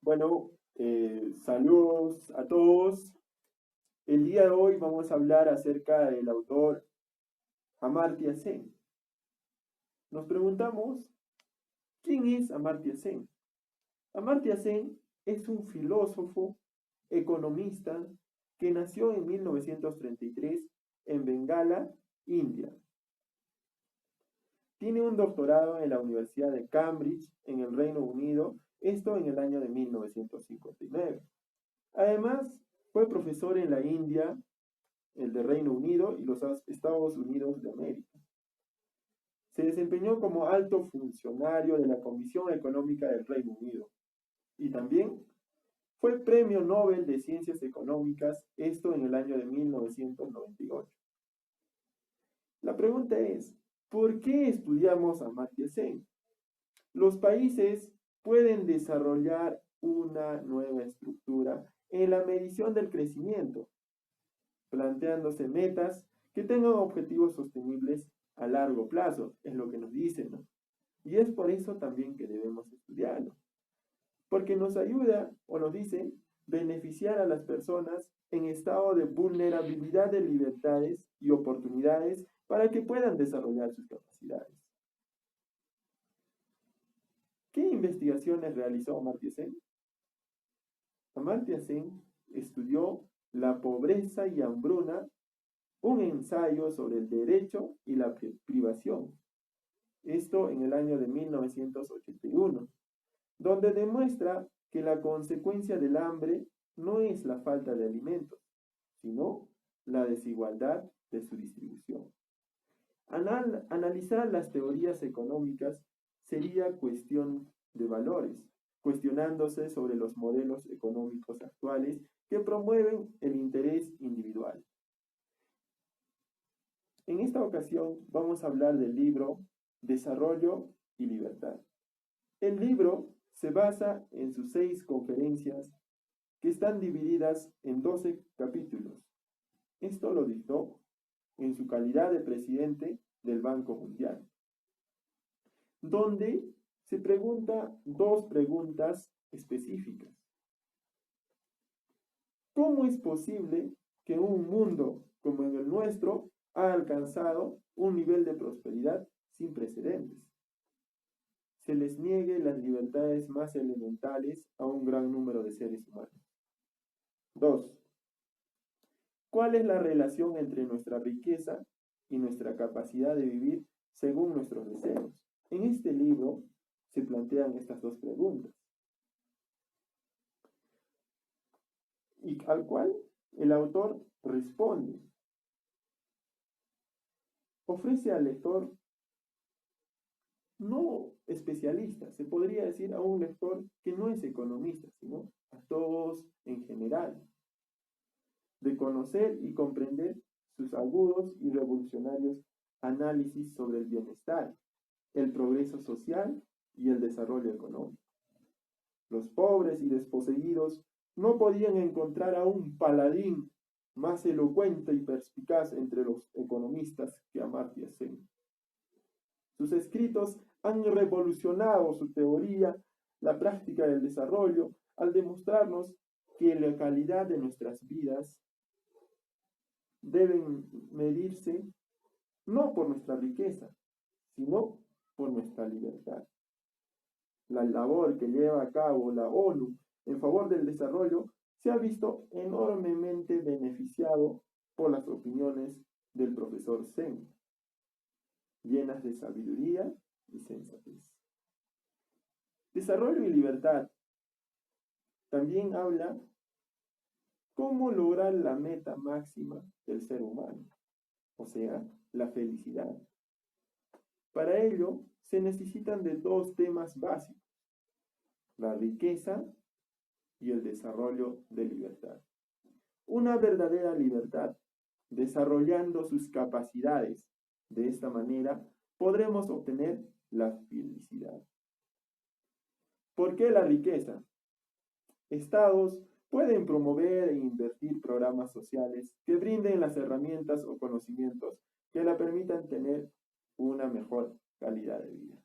Bueno, saludos a todos. El día de hoy vamos a hablar acerca del autor Amartya Sen. Nos preguntamos, ¿quién es Amartya Sen? Amartya Sen es un filósofo, economista, que nació en 1933 en Bengala, India. Tiene un doctorado en la Universidad de Cambridge, en el Reino Unido, esto en el año de 1959. Además, fue profesor en la India, el de Reino Unido y los Estados Unidos de América. Se desempeñó como alto funcionario de la Comisión Económica del Reino Unido y también fue Premio Nobel de Ciencias Económicas, esto en el año de 1998. La pregunta es, ¿por qué estudiamos a Amartya Sen? Los países pueden desarrollar una nueva estructura en la medición del crecimiento, planteándose metas que tengan objetivos sostenibles a largo plazo, es lo que nos dicen, ¿no? Y es por eso también que debemos estudiarlo, porque nos ayuda, o nos dice, beneficiar a las personas en estado de vulnerabilidad de libertades y oportunidades para que puedan desarrollar sus capacidades. ¿Qué investigaciones realizó Amartya Sen? Amartya Sen estudió la pobreza y hambruna, un ensayo sobre el derecho y la privación, esto en el año de 1981, donde demuestra que la consecuencia del hambre no es la falta de alimentos, sino la desigualdad de su distribución. Analizar las teorías económicas sería cuestión de valores, cuestionándose sobre los modelos económicos actuales que promueven el interés individual. En esta ocasión vamos a hablar del libro Desarrollo y Libertad. El libro se basa en sus 6 conferencias que están divididas en 12 capítulos. Esto lo dictó en su calidad de presidente del Banco Mundial, donde se pregunta 2 preguntas específicas. ¿Cómo es posible que un mundo como en el nuestro ha alcanzado un nivel de prosperidad sin precedentes? Se les niegue las libertades más elementales a un gran número de seres humanos. 2. ¿Cuál es la relación entre nuestra riqueza y nuestra capacidad de vivir según nuestros deseos? En este libro se plantean estas 2 preguntas, y al cual el autor responde. Ofrece al lector no especialista, se podría decir a un lector que no es economista, sino a todos en general, de conocer y comprender sus agudos y revolucionarios análisis sobre el bienestar, el progreso social y el desarrollo económico. Los pobres y desposeídos no podían encontrar a un paladín más elocuente y perspicaz entre los economistas que Amartya Sen. Sus escritos han revolucionado su teoría, la práctica del desarrollo, al demostrarnos que la calidad de nuestras vidas deben medirse no por nuestra riqueza, sino por nuestra libertad. La labor que lleva a cabo la ONU en favor del desarrollo se ha visto enormemente beneficiado por las opiniones del profesor Sen, llenas de sabiduría y sensatez. Desarrollo y libertad también habla cómo lograr la meta máxima del ser humano, o sea, la felicidad. Para ello se necesitan de 2 temas básicos, la riqueza y el desarrollo de libertad. Una verdadera libertad, desarrollando sus capacidades. De esta manera podremos obtener la felicidad. ¿Por qué la riqueza? Estados pueden promover e invertir programas sociales que brinden las herramientas o conocimientos que la permitan tener una mejor calidad de vida.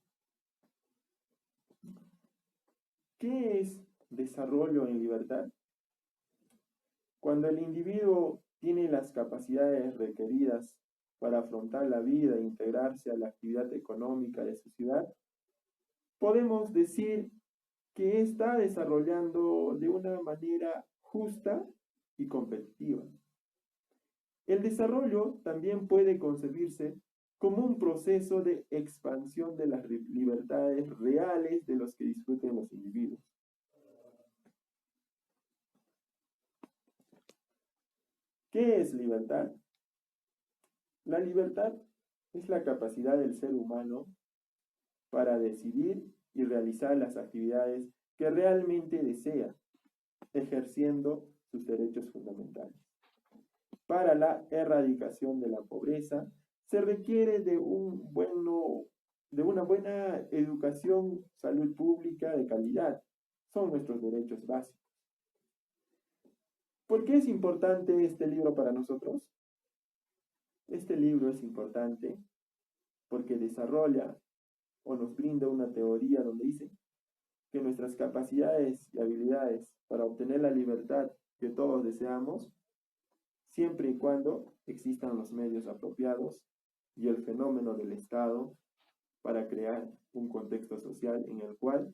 ¿Qué es desarrollo en libertad? Cuando el individuo tiene las capacidades requeridas para afrontar la vida e integrarse a la actividad económica de su ciudad, podemos decir que está desarrollando de una manera justa y competitiva. El desarrollo también puede concebirse como un proceso de expansión de las libertades reales de los que disfruten los individuos. ¿Qué es libertad? La libertad es la capacidad del ser humano para decidir y realizar las actividades que realmente desea, ejerciendo sus derechos fundamentales. Para la erradicación de la pobreza se requiere de una buena educación, salud pública de calidad. Son nuestros derechos básicos. ¿Por qué es importante este libro para nosotros? Este libro es importante porque desarrolla o nos brinda una teoría donde dice que nuestras capacidades y habilidades para obtener la libertad que todos deseamos, siempre y cuando existan los medios apropiados y el fenómeno del Estado para crear un contexto social en el cual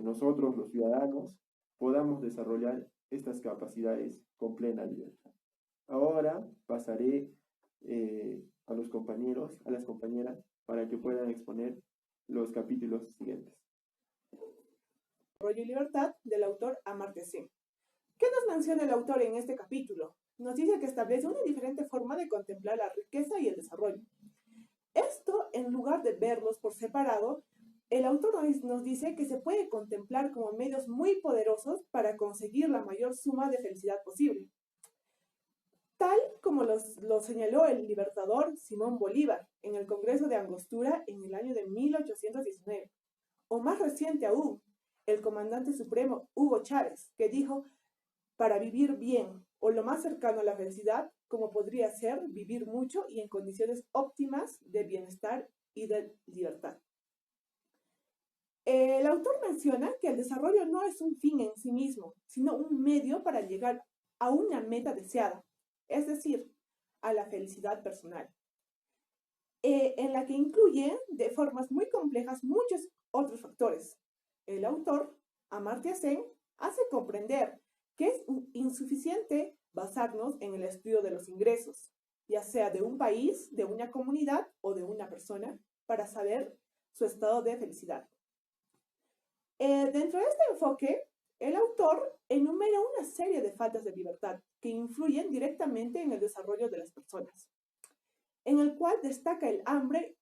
nosotros, los ciudadanos, podamos desarrollar estas capacidades con plena libertad. Ahora pasaré a los compañeros, a las compañeras, para que puedan exponer los capítulos siguientes. Desarrollo y libertad del autor Amartya Sen. ¿Qué nos menciona el autor en este capítulo? Nos dice que establece una diferente forma de contemplar la riqueza y el desarrollo. Esto, en lugar de verlos por separado, el autor nos dice que se puede contemplar como medios muy poderosos para conseguir la mayor suma de felicidad posible. Tal como lo señaló el libertador Simón Bolívar en el Congreso de Angostura en el año de 1819. O más reciente aún, el comandante supremo Hugo Chávez, que dijo, para vivir bien o lo más cercano a la felicidad, como podría ser vivir mucho y en condiciones óptimas de bienestar y de libertad. El autor menciona que el desarrollo no es un fin en sí mismo, sino un medio para llegar a una meta deseada, es decir, a la felicidad personal, en la que incluye de formas muy complejas muchos otros factores. El autor, Amartya Sen, hace comprender que es insuficiente basarnos en el estudio de los ingresos, ya sea de un país, de una comunidad o de una persona, para saber su estado de felicidad. Dentro de este enfoque, el autor enumera una serie de faltas de libertad que influyen directamente en el desarrollo de las personas, en el cual destaca el hambre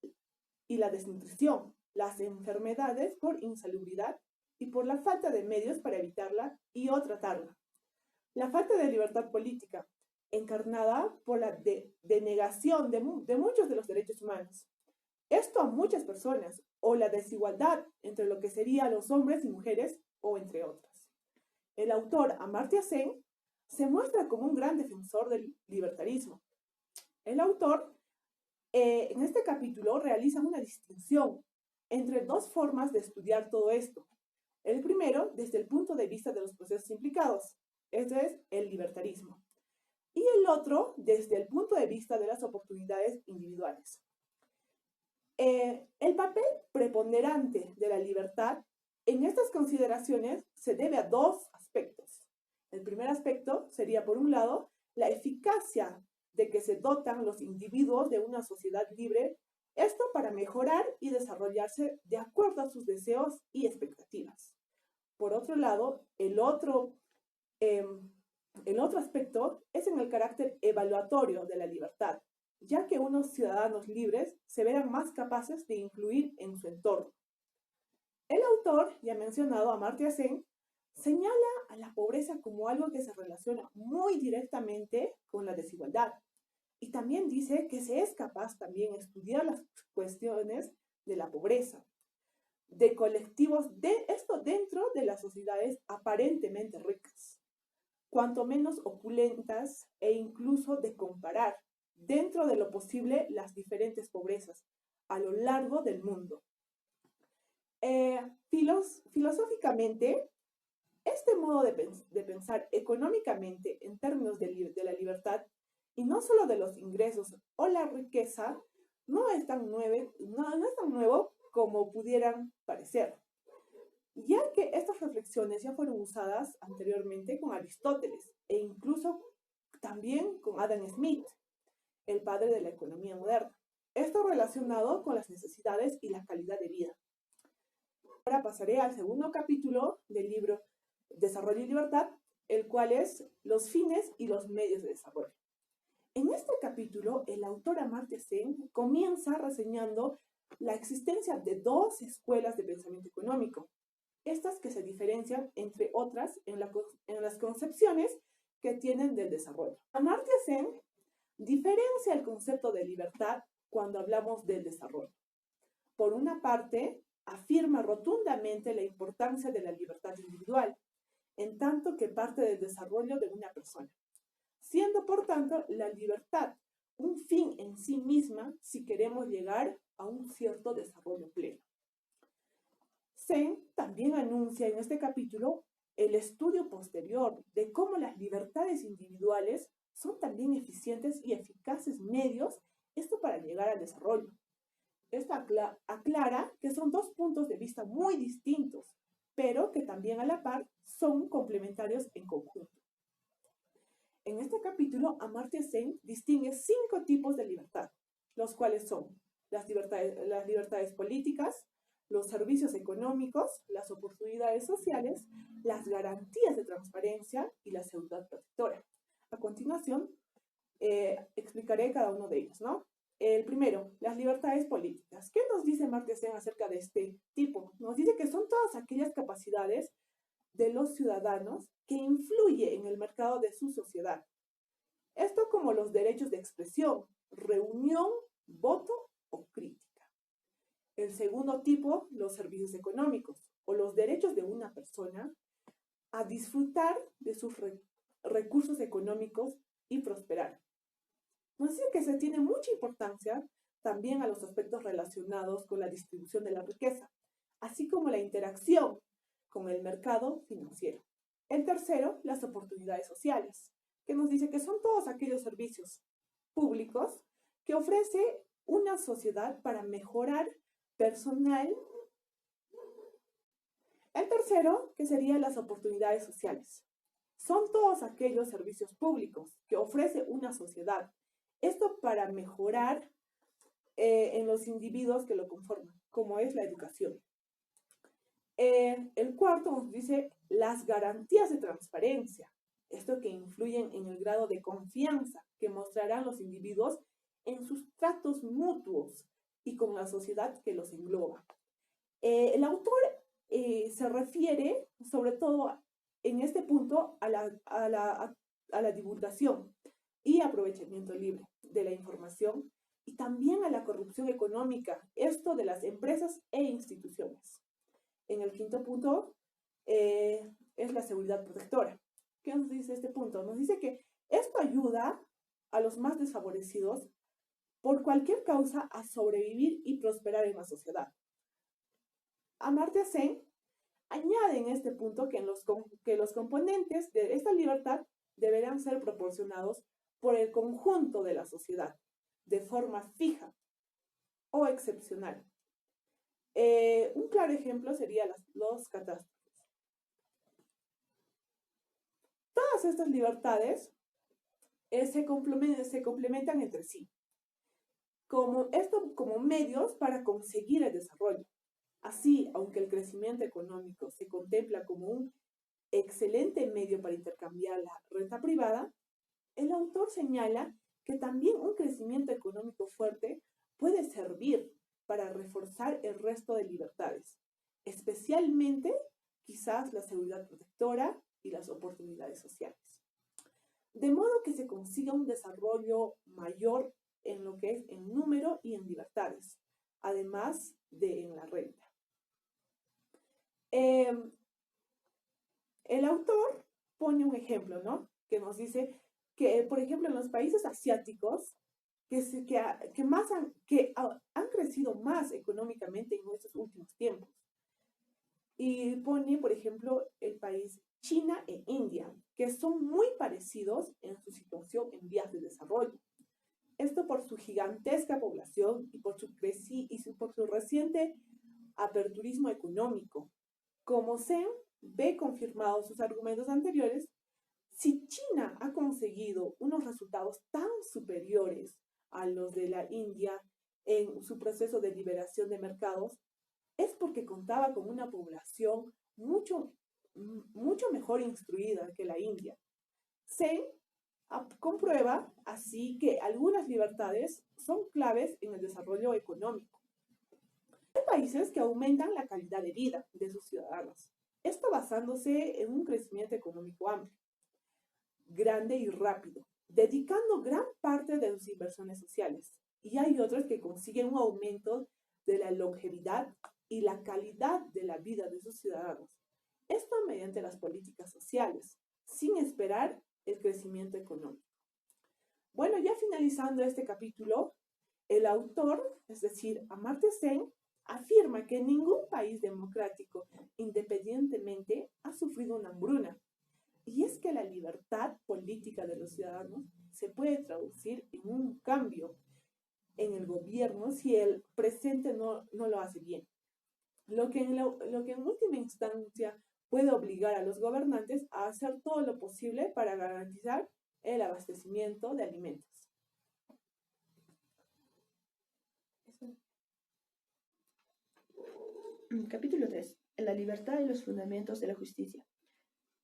y la desnutrición, las enfermedades por insalubridad y por la falta de medios para evitarla y o tratarla. La falta de libertad política, encarnada por la denegación de muchos de los derechos humanos. Esto a muchas personas, o la desigualdad entre lo que serían los hombres y mujeres, o entre otras. El autor Amartya Sen se muestra como un gran defensor del libertarismo. El autor, en este capítulo, realiza una distinción entre dos formas de estudiar todo esto. El primero, desde el punto de vista de los procesos implicados, este es el libertarismo. Y el otro, desde el punto de vista de las oportunidades individuales. El papel preponderante de la libertad en estas consideraciones se debe a dos aspectos. El primer aspecto sería, por un lado, la eficacia de que se dotan los individuos de una sociedad libre, esto para mejorar y desarrollarse de acuerdo a sus deseos y expectativas. Por otro lado, el otro aspecto es en el carácter evaluatorio de la libertad, ya que unos ciudadanos libres se verán más capaces de influir en su entorno. El autor, ya mencionado, Amartya Sen, señala a la pobreza como algo que se relaciona muy directamente con la desigualdad. Y también dice que se es capaz también de estudiar las cuestiones de la pobreza, de colectivos, esto dentro de las sociedades aparentemente ricas, cuanto menos opulentas e incluso de comparar dentro de lo posible las diferentes pobrezas a lo largo del mundo. Filosóficamente, Este modo de pensar económicamente en términos de la libertad y no solo de los ingresos o la riqueza no es tan nuevo como pudieran parecer, ya que estas reflexiones ya fueron usadas anteriormente con Aristóteles e incluso también con Adam Smith, el padre de la economía moderna. Esto relacionado con las necesidades y la calidad de vida. Ahora pasaré al segundo capítulo del libro Desarrollo y Libertad, el cual es los fines y los medios de desarrollo. En este capítulo, el autor Amartya Sen comienza reseñando la existencia de dos escuelas de pensamiento económico, estas que se diferencian, entre otras, en las concepciones que tienen del desarrollo. Amartya Sen diferencia el concepto de libertad cuando hablamos del desarrollo. Por una parte, afirma rotundamente la importancia de la libertad individual, en tanto que parte del desarrollo de una persona, siendo por tanto la libertad un fin en sí misma si queremos llegar a un cierto desarrollo pleno. Sen también anuncia en este capítulo el estudio posterior de cómo las libertades individuales son también eficientes y eficaces medios, esto para llegar al desarrollo. Esto aclara que son dos puntos de vista muy distintos, pero que también a la par son complementarios en conjunto. En este capítulo, Amartya Sen distingue 5 tipos de libertad, los cuales son las libertades políticas, los servicios económicos, las oportunidades sociales, las garantías de transparencia y la seguridad protectora. A continuación, explicaré cada uno de ellos, ¿no? El primero, las libertades políticas. ¿Qué nos dice Amartya Sen acerca de este tipo? Nos dice que son todas aquellas capacidades de los ciudadanos que influye en el mercado de su sociedad. Esto como los derechos de expresión, reunión, voto o crítica. El segundo tipo, los servicios económicos o los derechos de una persona a disfrutar de sus recursos económicos y prosperar. Nos dice que se tiene mucha importancia también a los aspectos relacionados con la distribución de la riqueza, así como la interacción con el mercado financiero. El tercero, las oportunidades sociales, que nos dice que son todos aquellos servicios públicos que ofrece una sociedad para mejorar personal. El tercero, que serían las oportunidades sociales. Son todos aquellos servicios públicos que ofrece una sociedad. Esto para mejorar en los individuos que lo conforman, como es la educación. El cuarto nos dice las garantías de transparencia, esto que influyen en el grado de confianza que mostrarán los individuos en sus tratos mutuos y con la sociedad que los engloba. El autor se refiere, sobre todo en este punto, a la divulgación y aprovechamiento libre de la información y también a la corrupción económica, esto de las empresas e instituciones. En el quinto punto es la seguridad protectora. ¿Qué nos dice este punto? Nos dice que esto ayuda a los más desfavorecidos por cualquier causa a sobrevivir y prosperar en la sociedad. Amartya Sen añade en este punto que los componentes de esta libertad deberán ser proporcionados por el conjunto de la sociedad, de forma fija o excepcional. Un claro ejemplo sería los catástrofes. Todas estas libertades se complementan entre sí, como medios para conseguir el desarrollo. Así, aunque el crecimiento económico se contempla como un excelente medio para intercambiar la renta privada, el autor señala que también un crecimiento económico fuerte puede servir para reforzar el resto de libertades, especialmente quizás la seguridad protectora y las oportunidades sociales. De modo que se consiga un desarrollo mayor en lo que es en número y en libertades, además de en la renta. El autor pone un ejemplo, ¿no? Que nos dice que, por ejemplo, en los países asiáticos, que han crecido más económicamente en estos últimos tiempos. y pone, por ejemplo, el país China e India, que son muy parecidos en su situación en vías de desarrollo. Esto por su gigantesca población y por su reciente aperturismo económico. Como Sen ve confirmados sus argumentos anteriores, si China ha conseguido unos resultados tan superiores a los de la India en su proceso de liberación de mercados, es porque contaba con una población mucho mejor instruida que la India. Sen comprueba así que algunas libertades son claves en el desarrollo económico. Hay países que aumentan la calidad de vida de sus ciudadanos, esto basándose en un crecimiento económico amplio, grande y rápido, dedicando gran parte de sus inversiones sociales. Y hay otros que consiguen un aumento de la longevidad y la calidad de la vida de sus ciudadanos. Esto mediante las políticas sociales, sin esperar el crecimiento económico. Bueno, ya finalizando este capítulo, el autor, es decir, Amartya Sen, afirma que ningún país democrático independientemente ha sufrido una hambruna. Y es que la libertad política de los ciudadanos se puede traducir en un cambio en el gobierno si el presente no lo hace bien. Lo que en última instancia puede obligar a los gobernantes a hacer todo lo posible para garantizar el abastecimiento de alimentos. Capítulo 3. La libertad y los fundamentos de la justicia.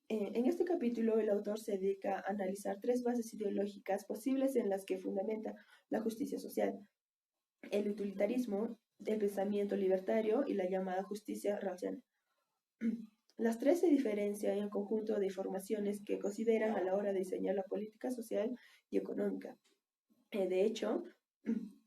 En este capítulo, el autor se dedica a analizar tres bases ideológicas posibles en las que fundamenta la justicia social: el utilitarismo, el pensamiento libertario y la llamada justicia racial. Las tres se diferencian en el conjunto de informaciones que consideran a la hora de diseñar la política social y económica. De hecho,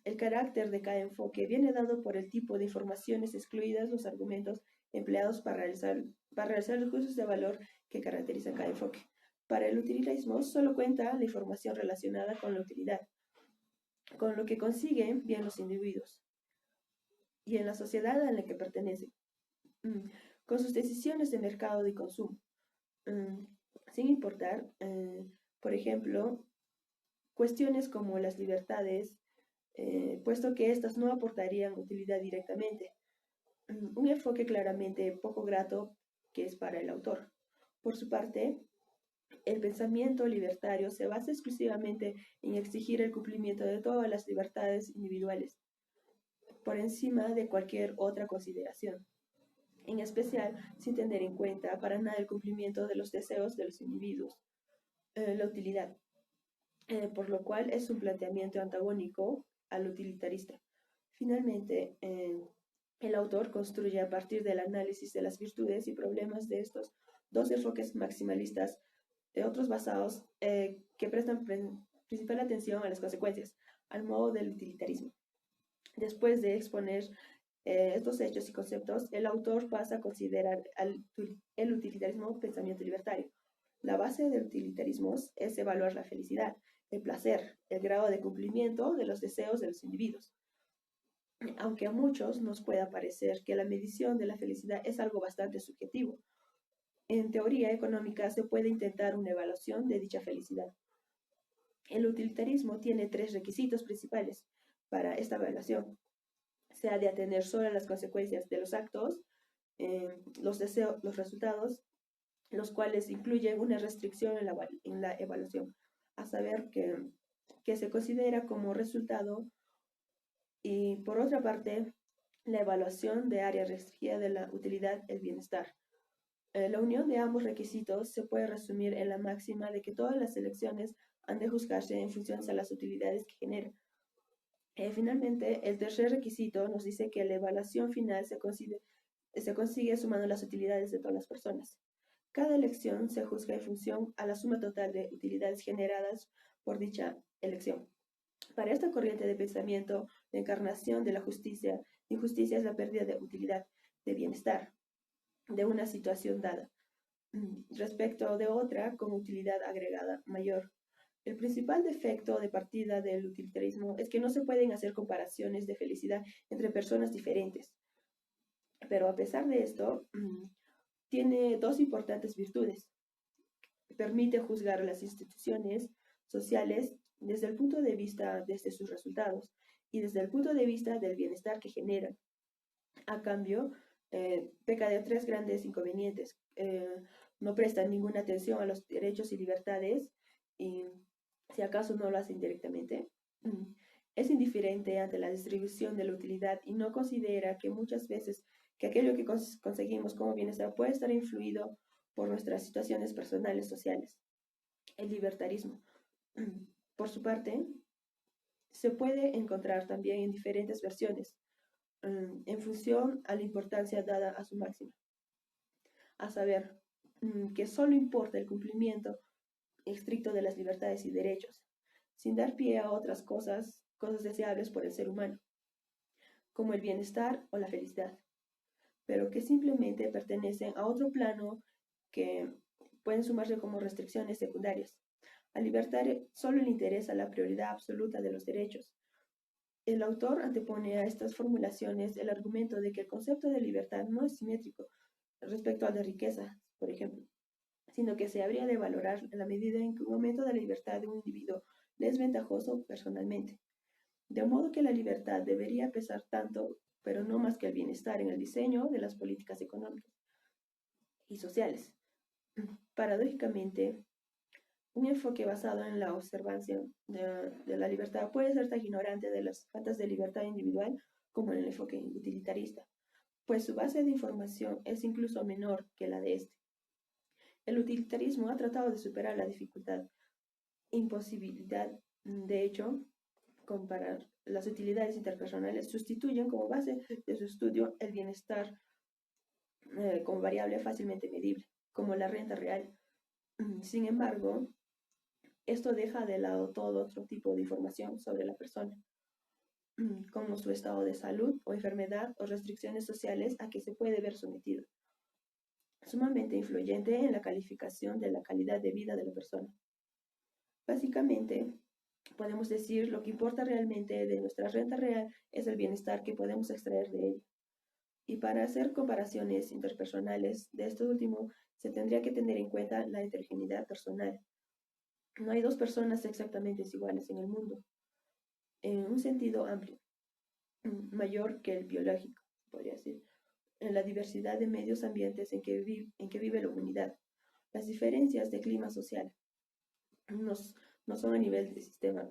el carácter de cada enfoque viene dado por el tipo de informaciones excluidas, los argumentos empleados para realizar los juicios de valor que caracterizan cada enfoque. Para el utilitarismo solo cuenta la información relacionada con la utilidad, con lo que consiguen bien los individuos y en la sociedad a la que pertenecen, con sus decisiones de mercado y consumo, sin importar, por ejemplo, cuestiones como las libertades, puesto que éstas no aportarían utilidad directamente. Un enfoque claramente poco grato que es para el autor. Por su parte, el pensamiento libertario se basa exclusivamente en exigir el cumplimiento de todas las libertades individuales, por encima de cualquier otra consideración, en especial sin tener en cuenta para nada el cumplimiento de los deseos de los individuos, la utilidad, por lo cual es un planteamiento antagónico al utilitarista. Finalmente, el autor construye a partir del análisis de las virtudes y problemas de estos dos enfoques maximalistas, de otros basados que prestan principal atención a las consecuencias, al modo del utilitarismo. Después de exponer estos hechos y conceptos, el autor pasa a considerar el utilitarismo pensamiento libertario. La base del utilitarismo es evaluar la felicidad, el placer, el grado de cumplimiento de los deseos de los individuos. Aunque a muchos nos pueda parecer que la medición de la felicidad es algo bastante subjetivo, en teoría económica se puede intentar una evaluación de dicha felicidad. El utilitarismo tiene tres requisitos principales para esta evaluación. Se ha de atener solo a las consecuencias de los actos, los deseos, los resultados, los cuales incluyen una restricción en la evaluación, a saber que se considera como resultado, y por otra parte, la evaluación de área restringida de la utilidad, el bienestar. La unión de ambos requisitos se puede resumir en la máxima de que todas las elecciones han de juzgarse en función a las utilidades que generan. Finalmente, el tercer requisito nos dice que la evaluación final se consigue sumando las utilidades de todas las personas. Cada elección se juzga en función a la suma total de utilidades generadas por dicha elección. Para esta corriente de pensamiento, la encarnación de la injusticia es la pérdida de utilidad, de bienestar, de una situación dada, respecto de otra con utilidad agregada mayor. El principal defecto de partida del utilitarismo es que no se pueden hacer comparaciones de felicidad entre personas diferentes. Pero a pesar de esto, tiene dos importantes virtudes. Permite juzgar las instituciones sociales desde el punto de vista de sus resultados y desde el punto de vista del bienestar que generan. A cambio, peca de tres grandes inconvenientes. No presta ninguna atención a los derechos y libertades, y si acaso no lo hace indirectamente. Es indiferente ante la distribución de la utilidad y no considera que muchas veces que aquello que conseguimos como bienestar puede estar influido por nuestras situaciones personales sociales. El libertarismo, por su parte, se puede encontrar también en diferentes versiones, en función a la importancia dada a su máxima, a saber, que solo importa el cumplimiento estricto de las libertades y derechos, sin dar pie a otras cosas deseables por el ser humano, como el bienestar o la felicidad, pero que simplemente pertenecen a otro plano que pueden sumarse como restricciones secundarias. Al libertario solo le interesa la prioridad absoluta de los derechos. El autor antepone a estas formulaciones el argumento de que el concepto de libertad no es simétrico respecto al de riqueza, por ejemplo, sino que se habría de valorar en la medida en que un aumento de la libertad de un individuo le es ventajoso personalmente. De modo que la libertad debería pesar tanto, pero no más que el bienestar en el diseño de las políticas económicas y sociales. Paradójicamente, un enfoque basado en la observancia de la libertad puede ser tan ignorante de las faltas de libertad individual como en el enfoque utilitarista, pues su base de información es incluso menor que la de este. El utilitarismo ha tratado de superar la dificultad, imposibilidad, de hecho, comparar las utilidades interpersonales, sustituyen como base de su estudio el bienestar como variable fácilmente medible, como la renta real. Sin embargo, esto deja de lado todo otro tipo de información sobre la persona, como su estado de salud o enfermedad o restricciones sociales a que se puede ver sometido, sumamente influyente en la calificación de la calidad de vida de la persona. Básicamente, podemos decir lo que importa realmente de nuestra renta real es el bienestar que podemos extraer de ella. Y para hacer comparaciones interpersonales de esto último, se tendría que tener en cuenta la heterogeneidad personal. No hay dos personas exactamente iguales en el mundo, en un sentido amplio, mayor que el biológico, podría decir, en la diversidad de medios ambientes en que vive la humanidad. Las diferencias de clima social no son a nivel de sistema,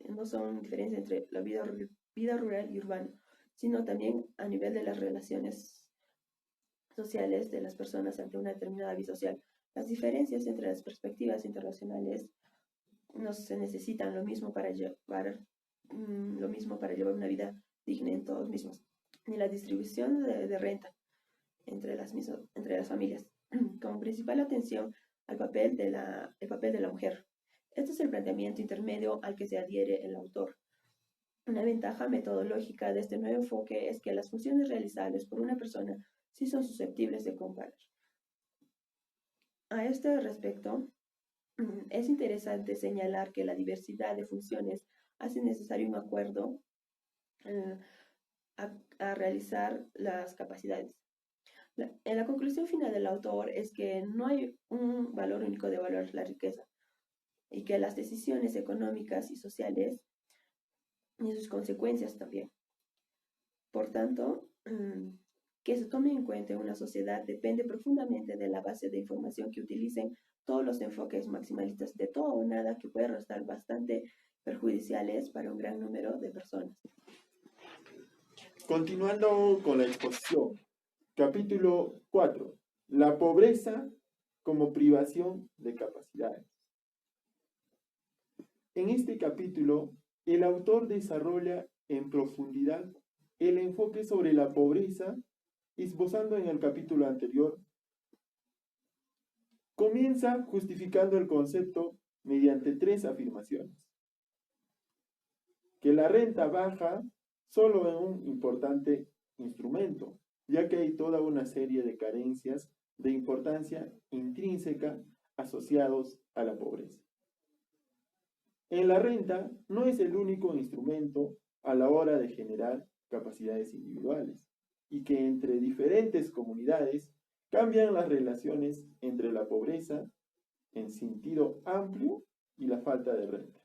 no son diferencias entre la vida rural y urbana, sino también a nivel de las relaciones sociales de las personas ante una determinada vida social. Las diferencias entre las perspectivas internacionales no se necesitan lo mismo para llevar una vida digna en todos mismos, ni la distribución de renta entre las familias, como principal atención al papel de la mujer. Este es el planteamiento intermedio al que se adhiere el autor. Una ventaja metodológica de este nuevo enfoque es que las funciones realizables por una persona sí son susceptibles de comparar. A este respecto, es interesante señalar que la diversidad de funciones hace necesario un acuerdo a realizar las capacidades. En la conclusión final del autor es que no hay un valor único de valorar la riqueza y que las decisiones económicas y sociales y sus consecuencias también. Por tanto, que se tome en cuenta en una sociedad depende profundamente de la base de información que utilicen todos los enfoques maximalistas de todo o nada, que puede resultar bastante perjudiciales para un gran número de personas. Continuando con la exposición, capítulo 4, la pobreza como privación de capacidades. En este capítulo, el autor desarrolla en profundidad el enfoque sobre la pobreza, esbozando en el capítulo anterior. Comienza justificando el concepto mediante tres afirmaciones. Que la renta baja solo es un importante instrumento, ya que hay toda una serie de carencias de importancia intrínseca asociados a la pobreza. En la renta no es el único instrumento a la hora de generar capacidades individuales, y que entre diferentes comunidades cambian las relaciones entre la pobreza en sentido amplio y la falta de renta.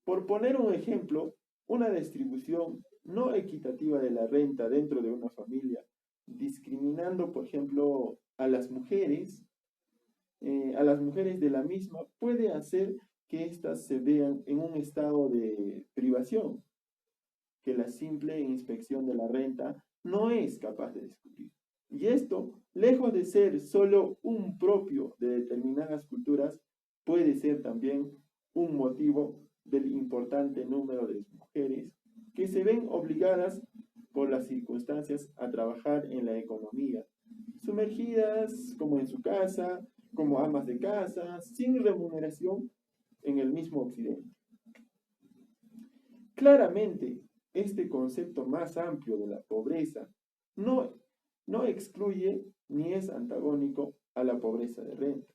Por poner un ejemplo, una distribución no equitativa de la renta dentro de una familia, discriminando, por ejemplo, a las mujeres de la misma, puede hacer que éstas se vean en un estado de privación, que la simple inspección de la renta no es capaz de descubrir. Y esto, lejos de ser solo un propio de determinadas culturas, puede ser también un motivo del importante número de mujeres que se ven obligadas por las circunstancias a trabajar en la economía, sumergidas como en su casa, como amas de casa, sin remuneración en el mismo Occidente. Claramente, este concepto más amplio de la pobreza no excluye ni es antagónico a la pobreza de renta,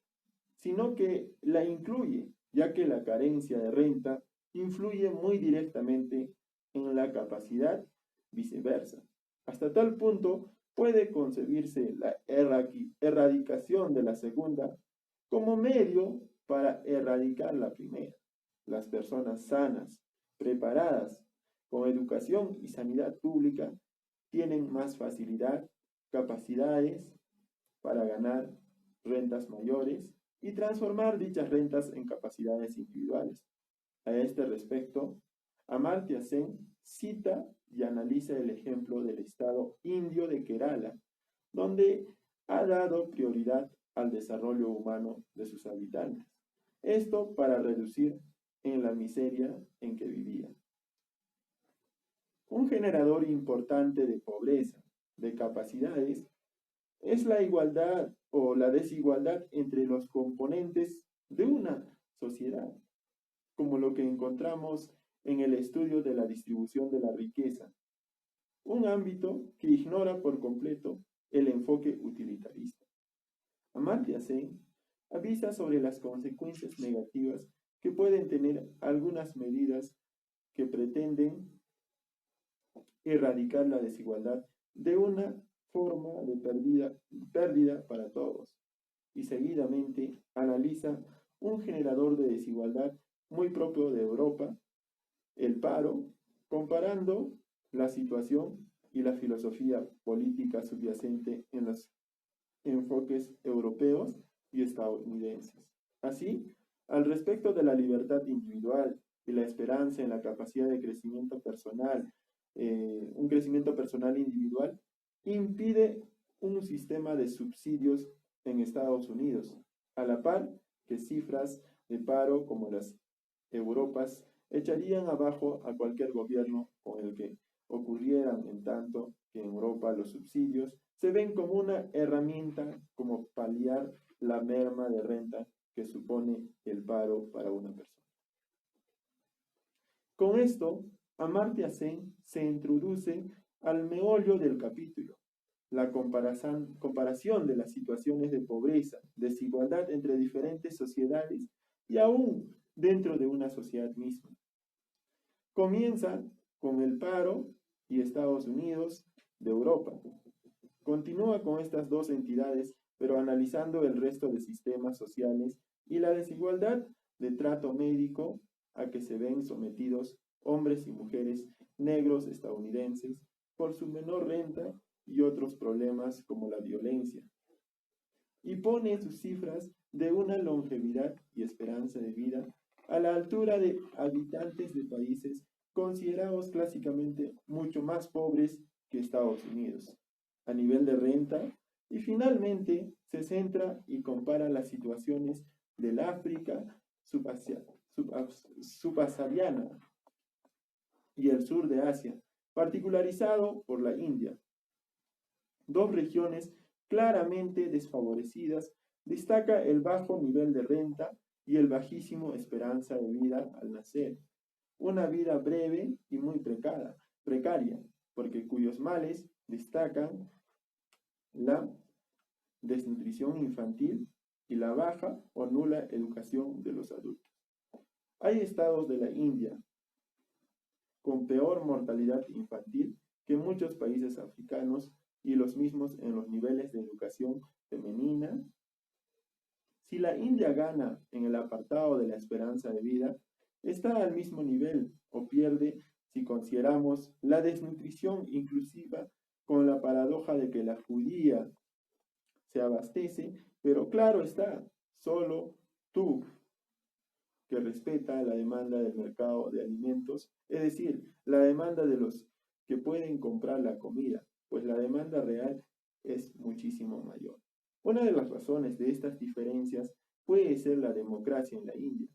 sino que la incluye, ya que la carencia de renta influye muy directamente en la capacidad, viceversa. Hasta tal punto puede concebirse la erradicación de la segunda como medio para erradicar la primera. Las personas sanas, preparadas, con educación y sanidad pública, tienen más facilidad, capacidades para ganar rentas mayores y transformar dichas rentas en capacidades individuales. A este respecto, Amartya Sen cita y analiza el ejemplo del estado indio de Kerala, donde ha dado prioridad al desarrollo humano de sus habitantes. Esto para reducir en la miseria en que vivían. Un generador importante de pobreza, de capacidades, es la igualdad o la desigualdad entre los componentes de una sociedad, como lo que encontramos en el estudio de la distribución de la riqueza, un ámbito que ignora por completo el enfoque utilitarista. Amartya Sen avisa sobre las consecuencias negativas que pueden tener algunas medidas que pretenden erradicar la desigualdad de una forma de pérdida para todos. Y seguidamente analiza un generador de desigualdad muy propio de Europa, el paro, comparando la situación y la filosofía política subyacente en los enfoques europeos y estadounidenses. Así, al respecto de la libertad individual y la esperanza en la capacidad de crecimiento personal, un crecimiento personal individual, impide un sistema de subsidios en Estados Unidos, a la par que cifras de paro como las Europas echarían abajo a cualquier gobierno con el que ocurrieran, en tanto que en Europa los subsidios se ven como una herramienta como paliar la merma de renta que supone el paro para una persona. Con esto, Amartya Sen se introduce al meollo del capítulo, la comparación de las situaciones de pobreza, desigualdad entre diferentes sociedades y aún dentro de una sociedad misma. Comienza con el paro y Estados Unidos de Europa. Continúa con estas dos entidades, pero analizando el resto de sistemas sociales y la desigualdad de trato médico a que se ven sometidos hombres y mujeres negros estadounidenses por su menor renta y otros problemas como la violencia. Y pone sus cifras de una longevidad y esperanza de vida a la altura de habitantes de países considerados clásicamente mucho más pobres que Estados Unidos, a nivel de renta, y finalmente se centra y compara las situaciones del África subsahariana y el sur de Asia, particularizado por la India. Dos regiones claramente desfavorecidas, destaca el bajo nivel de renta y el bajísimo esperanza de vida al nacer. Una vida breve y muy precaria, porque cuyos males destacan la desnutrición infantil y la baja o nula educación de los adultos. Hay estados de la India con peor mortalidad infantil que muchos países africanos y los mismos en los niveles de educación femenina. Si la India gana en el apartado de la esperanza de vida, está al mismo nivel o pierde si consideramos la desnutrición inclusiva con la paradoja de que la judía se abastece, pero claro está, solo tú que respeta la demanda del mercado de alimentos, es decir, la demanda de los que pueden comprar la comida, pues la demanda real es muchísimo mayor. Una de las razones de estas diferencias puede ser la democracia en la India,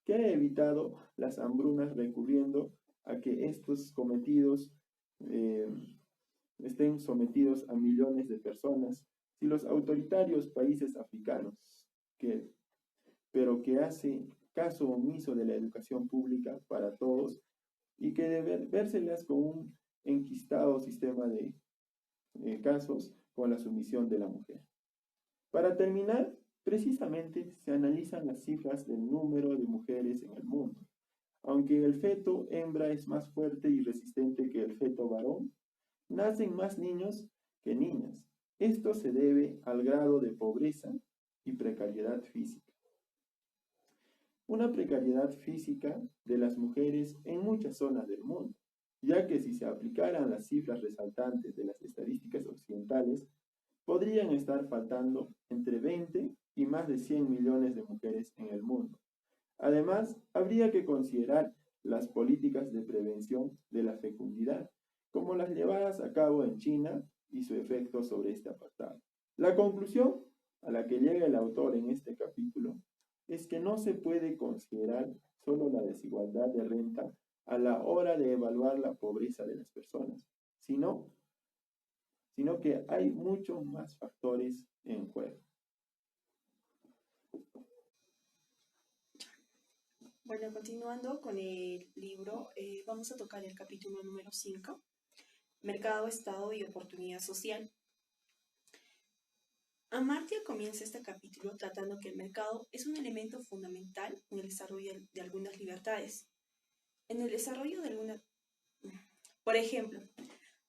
que ha evitado las hambrunas recurriendo a que estos cometidos estén sometidos a millones de personas. Si los autoritarios países africanos, pero que hacen caso omiso de la educación pública para todos y que debe vérselas con un enquistado sistema de casos con la sumisión de la mujer. Para terminar, precisamente se analizan las cifras del número de mujeres en el mundo. Aunque el feto hembra es más fuerte y resistente que el feto varón, nacen más niños que niñas. Esto se debe al grado de pobreza y precariedad física. Una precariedad física de las mujeres en muchas zonas del mundo, ya que si se aplicaran las cifras resaltantes de las estadísticas occidentales, podrían estar faltando entre 20 y más de 100 millones de mujeres en el mundo. Además, habría que considerar las políticas de prevención de la fecundidad, como las llevadas a cabo en China y su efecto sobre este apartado. La conclusión a la que llega el autor en este capítulo es que no se puede considerar solo la desigualdad de renta a la hora de evaluar la pobreza de las personas, sino que hay muchos más factores en juego. Bueno, continuando con el libro, vamos a tocar el capítulo número 5, Mercado, Estado y Oportunidad Social. Amartya comienza este capítulo tratando que el mercado es un elemento fundamental en el desarrollo de algunas libertades. En el desarrollo de algunas... Por ejemplo,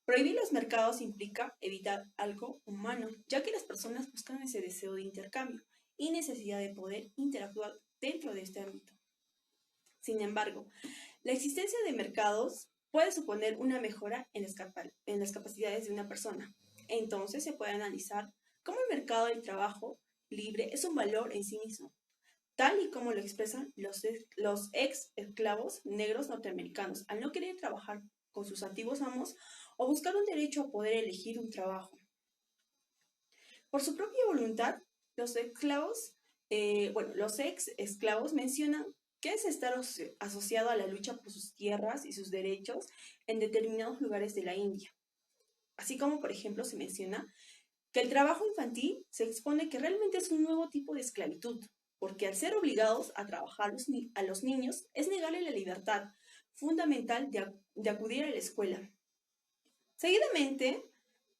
prohibir los mercados implica evitar algo humano, ya que las personas buscan ese deseo de intercambio y necesidad de poder interactuar dentro de este ámbito. Sin embargo, la existencia de mercados puede suponer una mejora en las capacidades de una persona. Entonces se puede analizar cómo el mercado del trabajo libre es un valor en sí mismo, tal y como lo expresan los ex esclavos negros norteamericanos al no querer trabajar con sus antiguos amos o buscar un derecho a poder elegir un trabajo. Por su propia voluntad, los ex esclavos mencionan que es estar asociado a la lucha por sus tierras y sus derechos en determinados lugares de la India. Así como, por ejemplo, se menciona que el trabajo infantil se expone que realmente es un nuevo tipo de esclavitud, porque al ser obligados a trabajar a los niños es negarle la libertad fundamental de acudir a la escuela. Seguidamente,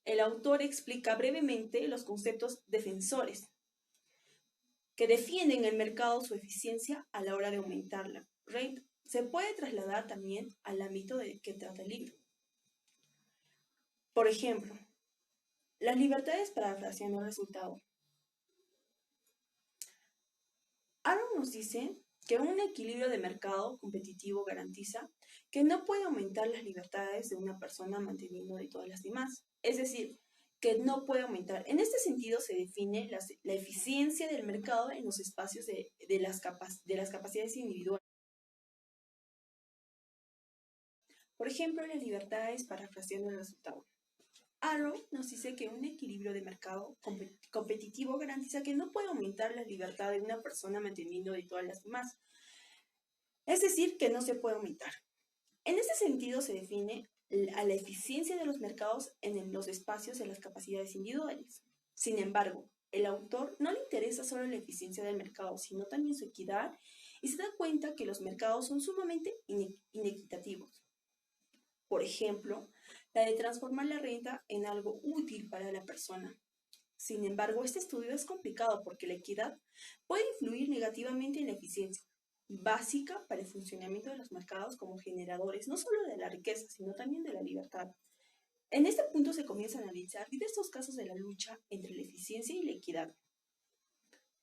el autor explica brevemente los conceptos defensores, que defienden el mercado su eficiencia a la hora de aumentarla. Se puede trasladar también al ámbito de que trata el libro. Por ejemplo, las libertades parafraseando el resultado. Aaron nos dice que un equilibrio de mercado competitivo garantiza que no puede aumentar las libertades de una persona manteniendo de todas las demás. Es decir, que no puede aumentar. En este sentido se define la eficiencia del mercado en los espacios de las capacidades individuales. Por ejemplo, las libertades parafraseando el resultado. Arrow nos dice que un equilibrio de mercado competitivo garantiza que no puede aumentar la libertad de una persona manteniendo de todas las demás. Es decir, que no se puede aumentar. En este sentido se define a la eficiencia de los mercados en los espacios de las capacidades individuales. Sin embargo, el autor no le interesa solo la eficiencia del mercado, sino también su equidad, y se da cuenta que los mercados son sumamente inequitativos. Por ejemplo, la de transformar la renta en algo útil para la persona. Sin embargo, este estudio es complicado porque la equidad puede influir negativamente en la eficiencia básica para el funcionamiento de los mercados como generadores, no solo de la riqueza, sino también de la libertad. En este punto se comienza a analizar diversos casos de la lucha entre la eficiencia y la equidad.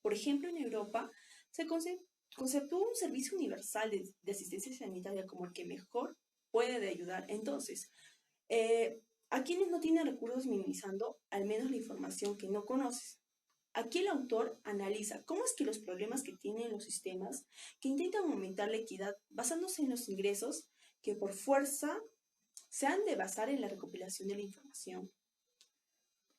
Por ejemplo, en Europa se conceptuó un servicio universal de asistencia sanitaria como el que mejor puede ayudar. Entonces, a quienes no tienen recursos, minimizando al menos la información que no conoces. Aquí el autor analiza cómo es que los problemas que tienen los sistemas que intentan aumentar la equidad basándose en los ingresos que por fuerza se han de basar en la recopilación de la información.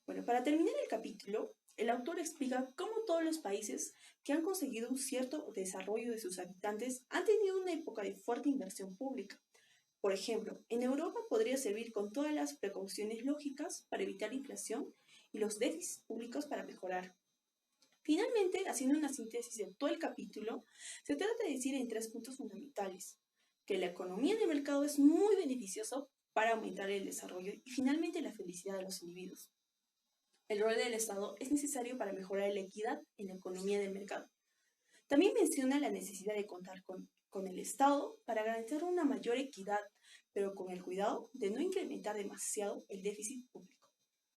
Bueno, para terminar el capítulo, el autor explica cómo todos los países que han conseguido un cierto desarrollo de sus habitantes han tenido una época de fuerte inversión pública. Por ejemplo, en Europa podría servir con todas las precauciones lógicas para evitar la inflación y los déficits públicos para mejorar. Finalmente, haciendo una síntesis de todo el capítulo, se trata de decir en 3 puntos fundamentales: que la economía de mercado es muy beneficiosa para aumentar el desarrollo y finalmente la felicidad de los individuos. El rol del Estado es necesario para mejorar la equidad en la economía del mercado. También menciona la necesidad de contar con el Estado para garantizar una mayor equidad, pero con el cuidado de no incrementar demasiado el déficit público.